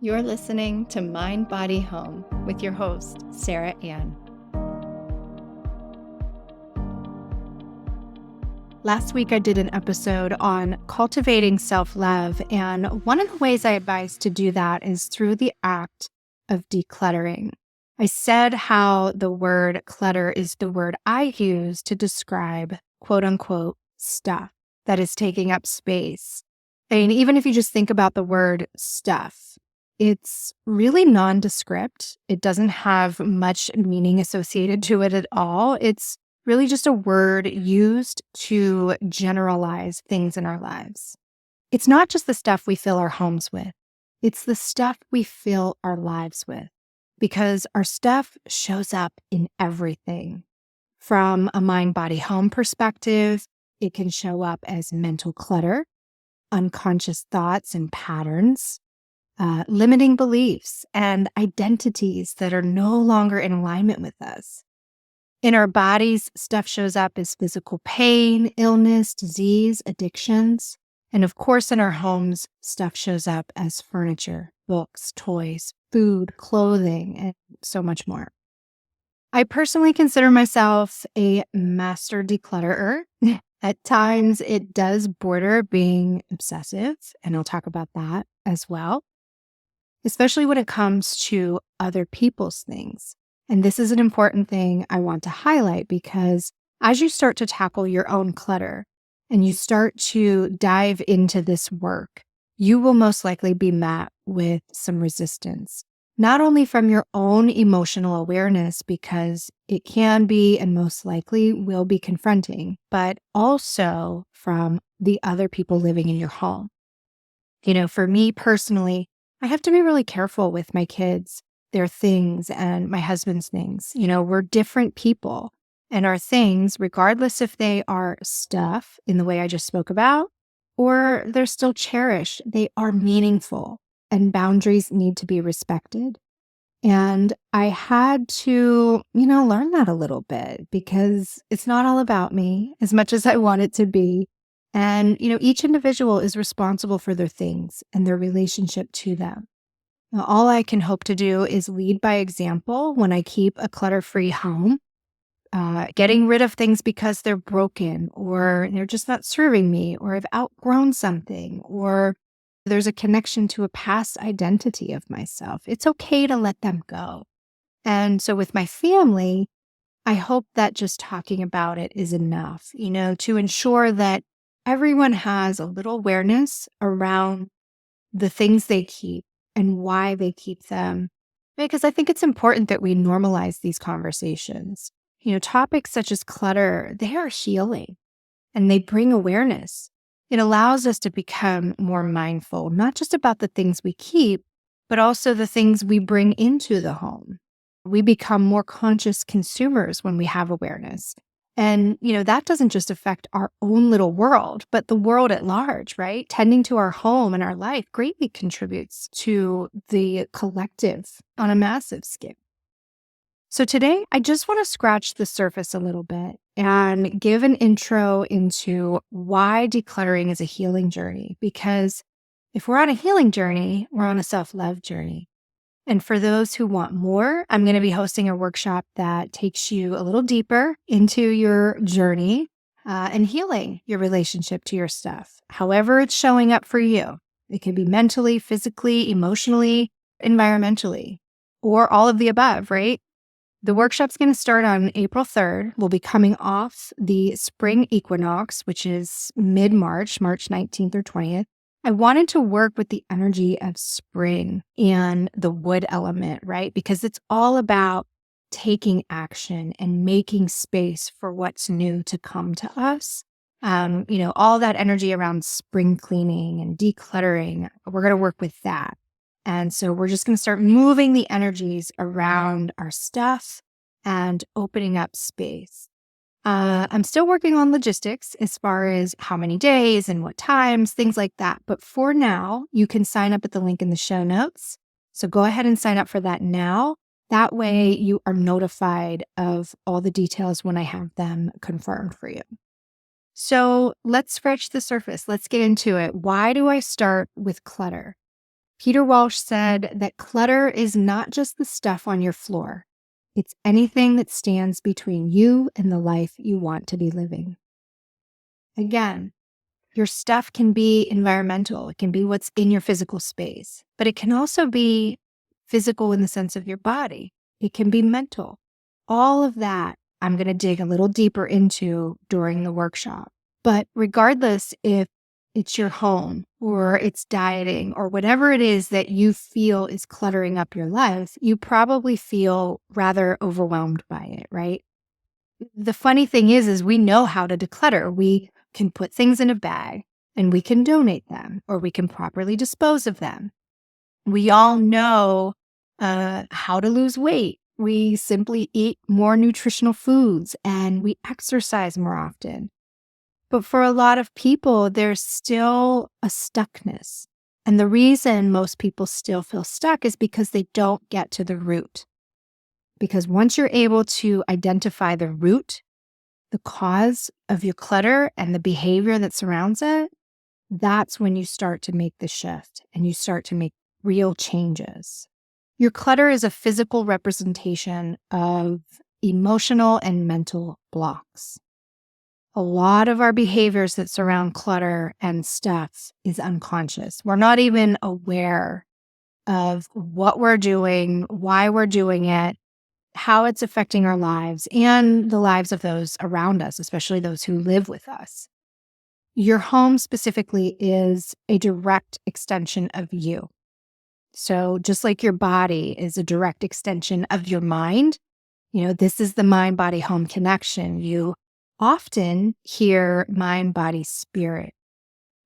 You're listening to Mind, Body, Home with your host, Sara Ann. Last week, I did an episode on cultivating self-love, and one of the ways I advise to do that is through the act of decluttering. I said how the word clutter is the word I use to describe quote-unquote stuff that is taking up space. And even if you just think about the word stuff, it's really nondescript. It doesn't have much meaning associated to it at all. It's really just a word used to generalize things in our lives. It's not just the stuff we fill our homes with. It's the stuff we fill our lives with, because our stuff shows up in everything. From a mind, body, home perspective, it can show up as mental clutter, unconscious thoughts and patterns, limiting beliefs and identities that are no longer in alignment with us. In our bodies, stuff shows up as physical pain, illness, disease, addictions. And of course, in our homes, stuff shows up as furniture, books, toys, food, clothing, and so much more. I personally consider myself a master declutterer. At times, it does border being obsessive, and I'll talk about that as well, especially when it comes to other people's things. And this is an important thing I want to highlight, because as you start to tackle your own clutter and you start to dive into this work, you will most likely be met with some resistance, not only from your own emotional awareness, because it can be and most likely will be confronting, but also from the other people living in your home. For me personally, I have to be really careful with my kids, their things, and my husband's things. We're different people, and our things, regardless if they are stuff in the way I just spoke about, or they're still cherished, they are meaningful, and boundaries need to be respected. And I had to, learn that a little bit, because it's not all about me as much as I want it to be. And, each individual is responsible for their things and their relationship to them. Now, all I can hope to do is lead by example when I keep a clutter-free home, getting rid of things because they're broken, or they're just not serving me, or I've outgrown something, or there's a connection to a past identity of myself. It's okay to let them go. And so with my family, I hope that just talking about it is enough, to ensure that everyone has a little awareness around the things they keep and why they keep them. Because I think it's important that we normalize these conversations. Topics such as clutter, they are healing and they bring awareness. It allows us to become more mindful, not just about the things we keep, but also the things we bring into the home. We become more conscious consumers when we have awareness. And, that doesn't just affect our own little world, but the world at large, right? Tending to our home and our life greatly contributes to the collective on a massive scale. So today, I just want to scratch the surface a little bit and give an intro into why decluttering is a healing journey. Because if we're on a healing journey, we're on a self-love journey. And for those who want more, I'm going to be hosting a workshop that takes you a little deeper into your journey and healing your relationship to your stuff, however it's showing up for you. It can be mentally, physically, emotionally, environmentally, or all of the above, right? The workshop's going to start on April 3rd. We'll be coming off the spring equinox, which is mid-March, March 19th or 20th. I wanted to work with the energy of spring and the wood element, right? Because it's all about taking action and making space for what's new to come to us. All that energy around spring cleaning and decluttering, we're going to work with that. And so we're just going to start moving the energies around our stuff and opening up space. I'm still working on logistics as far as how many days and what times, things like that. But for now, you can sign up at the link in the show notes. So go ahead and sign up for that now. That way you are notified of all the details when I have them confirmed for you. So let's scratch the surface. Let's get into it. Why do I start with clutter? Peter Walsh said that clutter is not just the stuff on your floor. It's anything that stands between you and the life you want to be living. Again, your stuff can be environmental. It can be what's in your physical space, but it can also be physical in the sense of your body. It can be mental. All of that I'm going to dig a little deeper into during the workshop. But regardless if it's your home or it's dieting or whatever it is that you feel is cluttering up your life, you probably feel rather overwhelmed by it, right? The funny thing is we know how to declutter. We can put things in a bag and we can donate them or we can properly dispose of them. We all know how to lose weight. We simply eat more nutritional foods and we exercise more often. But for a lot of people, there's still a stuckness. And the reason most people still feel stuck is because they don't get to the root. Because once you're able to identify the root, the cause of your clutter and the behavior that surrounds it, that's when you start to make the shift and you start to make real changes. Your clutter is a physical representation of emotional and mental blocks. A lot of our behaviors that surround clutter and stuff is unconscious. We're not even aware of what we're doing, why we're doing it, how it's affecting our lives and the lives of those around us, especially those who live with us. Your home specifically is a direct extension of you. So just like your body is a direct extension of your mind, this is the mind-body-home connection. You often hear mind, body, spirit.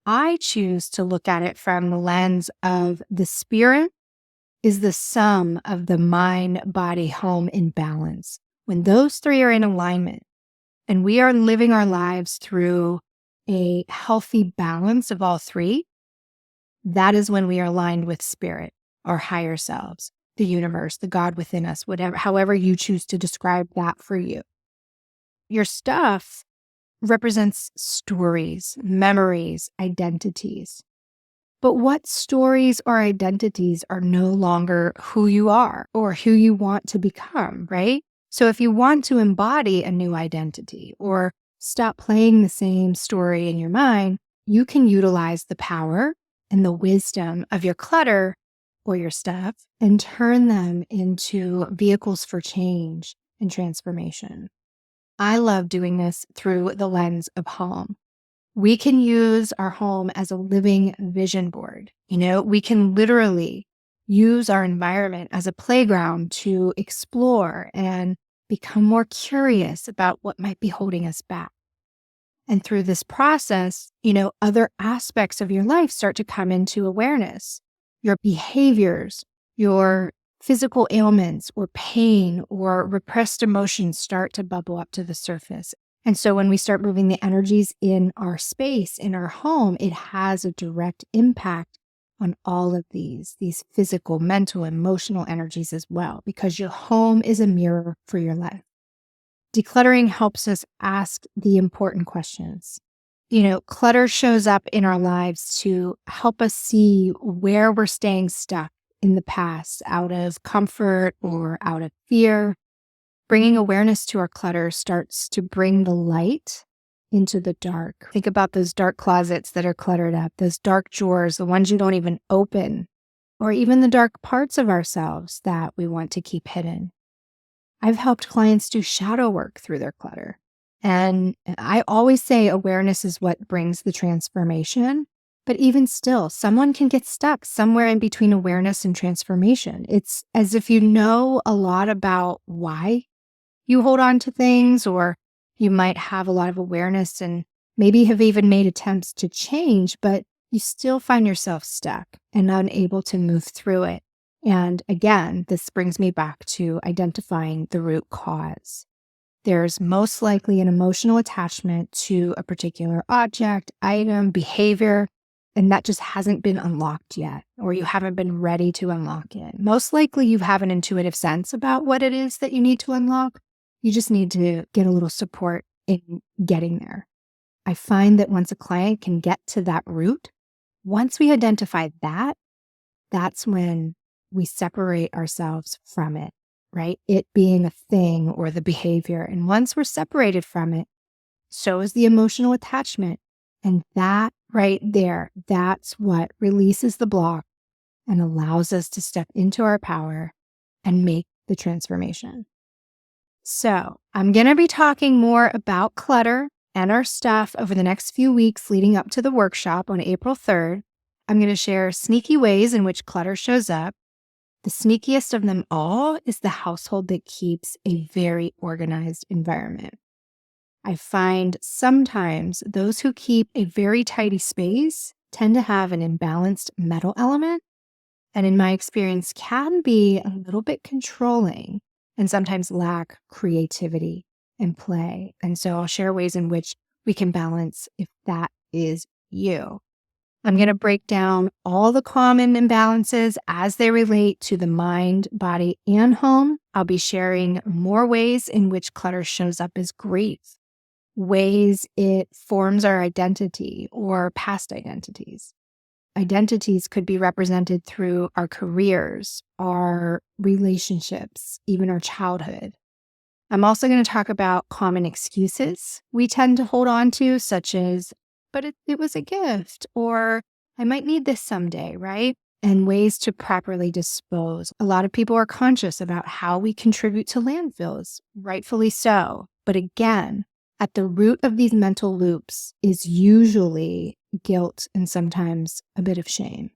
I choose to look at it from the lens of the spirit is the sum of the mind, body, home in balance. When those three are in alignment and we are living our lives through a healthy balance of all three, that is when we are aligned with spirit, our higher selves, the universe, the God within us, however you choose to describe that for you. Your stuff represents stories, memories, identities. But what stories or identities are no longer who you are or who you want to become, right? So if you want to embody a new identity or stop playing the same story in your mind, you can utilize the power and the wisdom of your clutter or your stuff and turn them into vehicles for change and transformation. I love doing this through the lens of home. We can use our home as a living vision board. We can literally use our environment as a playground to explore and become more curious about what might be holding us back. And through this process, other aspects of your life start to come into awareness. Your behaviors, your physical ailments or pain or repressed emotions start to bubble up to the surface. And so when we start moving the energies in our space, in our home, it has a direct impact on all of these physical, mental, emotional energies as well, because your home is a mirror for your life. Decluttering helps us ask the important questions. Clutter shows up in our lives to help us see where we're staying stuck in the past out of comfort or out of fear. Bringing awareness to our clutter starts to bring the light into the dark. Think about those dark closets that are cluttered up, those dark drawers, the ones you don't even open, or even the dark parts of ourselves that we want to keep hidden. I've helped clients do shadow work through their clutter. And I always say awareness is what brings the transformation. But even still, someone can get stuck somewhere in between awareness and transformation. It's as if you know a lot about why you hold on to things, or you might have a lot of awareness and maybe have even made attempts to change, but you still find yourself stuck and unable to move through it. And again, this brings me back to identifying the root cause. There's most likely an emotional attachment to a particular object, item, behavior, and that just hasn't been unlocked yet, or you haven't been ready to unlock it. Most likely you have an intuitive sense about what it is that you need to unlock. You just need to get a little support in getting there. I find that once a client can get to that root, once we identify that, that's when we separate ourselves from it, right? It being a thing or the behavior. And once we're separated from it, so is the emotional attachment. And that right there, that's what releases the block and allows us to step into our power and make the transformation. So I'm going to be talking more about clutter and our stuff over the next few weeks leading up to the workshop on April 3rd. I'm going to share sneaky ways in which clutter shows up. The sneakiest of them all is the household that keeps a very organized environment. I find sometimes those who keep a very tidy space tend to have an imbalanced metal element, and in my experience can be a little bit controlling and sometimes lack creativity and play. And so I'll share ways in which we can balance if that is you. I'm going to break down all the common imbalances as they relate to the mind, body, and home. I'll be sharing more ways in which clutter shows up as grief, ways it forms our identity or past identities. Identities could be represented through our careers, our relationships, even our childhood. I'm also going to talk about common excuses we tend to hold on to, such as, but it was a gift, or I might need this someday, right? And ways to properly dispose. A lot of people are conscious about how we contribute to landfills, rightfully so. But again, at the root of these mental loops is usually guilt and sometimes a bit of shame.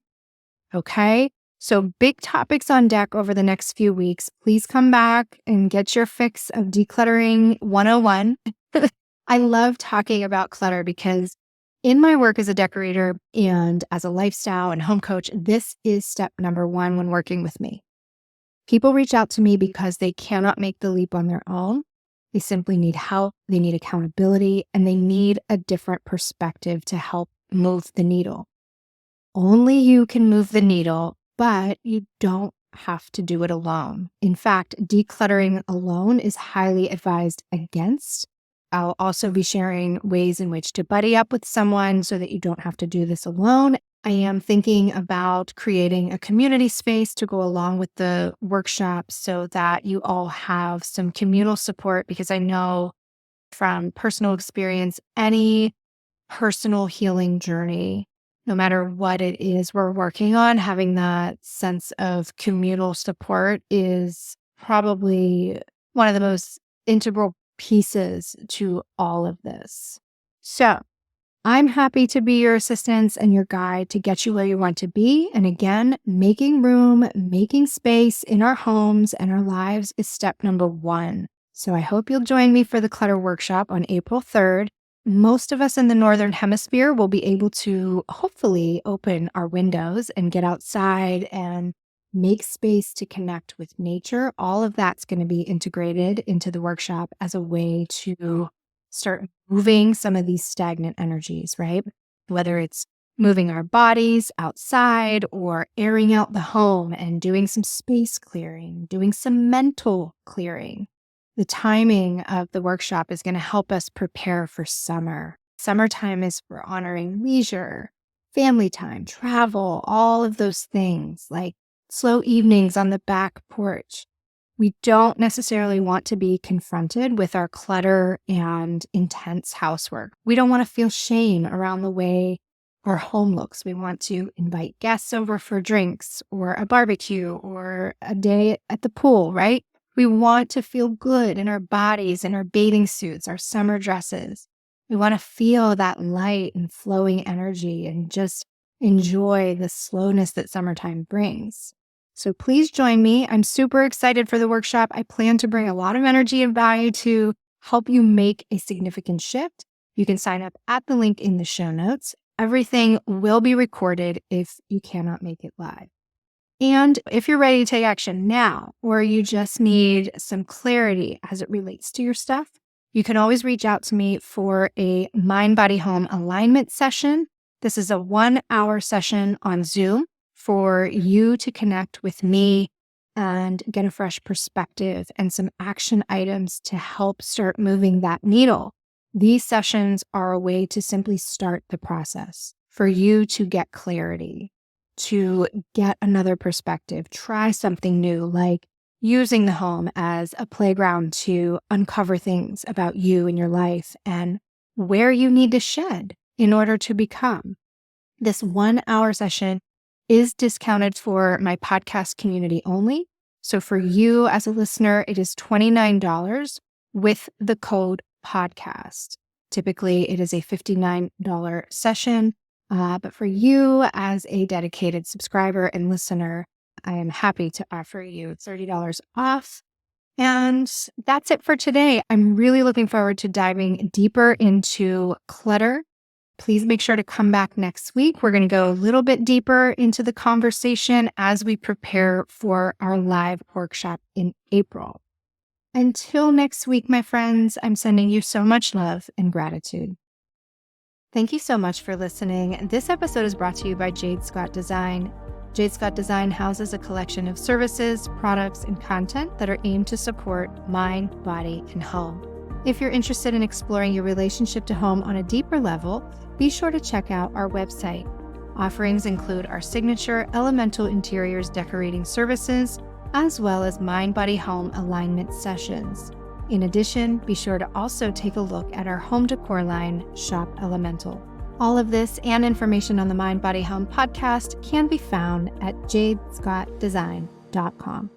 Okay? So big topics on deck over the next few weeks. Please come back and get your fix of decluttering 101. I love talking about clutter because in my work as a decorator and as a lifestyle and home coach, this is step number one when working with me. People reach out to me because they cannot make the leap on their own. They simply need help, they need accountability, and they need a different perspective to help move the needle. Only you can move the needle, but you don't have to do it alone. In fact, decluttering alone is highly advised against. I'll also be sharing ways in which to buddy up with someone so that you don't have to do this alone. I am thinking about creating a community space to go along with the workshop so that you all have some communal support, because I know from personal experience, any personal healing journey, no matter what it is we're working on, having that sense of communal support is probably one of the most integral pieces to all of this. So I'm happy to be your assistance and your guide to get you where you want to be. And again, making room, making space in our homes and our lives is step number one. So I hope you'll join me for the Clutter Workshop on April 3rd. Most of us in the Northern Hemisphere will be able to hopefully open our windows and get outside and make space to connect with nature. All of that's going to be integrated into the workshop as a way to start moving some of these stagnant energies, right? Whether it's moving our bodies outside or airing out the home and doing some space clearing, doing some mental clearing. The timing of the workshop is going to help us prepare for summer. Summertime is for honoring leisure, family time, travel, all of those things, like slow evenings on the back porch. We don't necessarily want to be confronted with our clutter and intense housework. We don't want to feel shame around the way our home looks. We want to invite guests over for drinks or a barbecue or a day at the pool, right? We want to feel good in our bodies, in our bathing suits, our summer dresses. We want to feel that light and flowing energy and just enjoy the slowness that summertime brings. So please join me. I'm super excited for the workshop. I plan to bring a lot of energy and value to help you make a significant shift. You can sign up at the link in the show notes. Everything will be recorded if you cannot make it live. And if you're ready to take action now, or you just need some clarity as it relates to your stuff, you can always reach out to me for a mind, body, home alignment session. This is a 1-hour session on Zoom for you to connect with me and get a fresh perspective and some action items to help start moving that needle. These sessions are a way to simply start the process for you to get clarity, to get another perspective, try something new, like using the home as a playground to uncover things about you and your life and where you need to shed in order to become. This 1-hour session is discounted for my podcast community only. So for you as a listener, it is $29 with the code podcast. Typically, it is a $59 session. But for you as a dedicated subscriber and listener, I am happy to offer you $30 off. And that's it for today. I'm really looking forward to diving deeper into clutter. Please make sure to come back next week. We're going to go a little bit deeper into the conversation as we prepare for our live workshop in April. Until next week, my friends, I'm sending you so much love and gratitude. Thank you so much for listening. This episode is brought to you by Jade Scott Design. Jade Scott Design houses a collection of services, products, and content that are aimed to support mind, body, and home. If you're interested in exploring your relationship to home on a deeper level, be sure to check out our website. Offerings include our signature Elemental Interiors decorating services, as well as mind, body, home alignment sessions. In addition, be sure to also take a look at our home decor line, Shop Elemental. All of this and information on the Mind, Body, Home podcast can be found at jadescottdesign.com.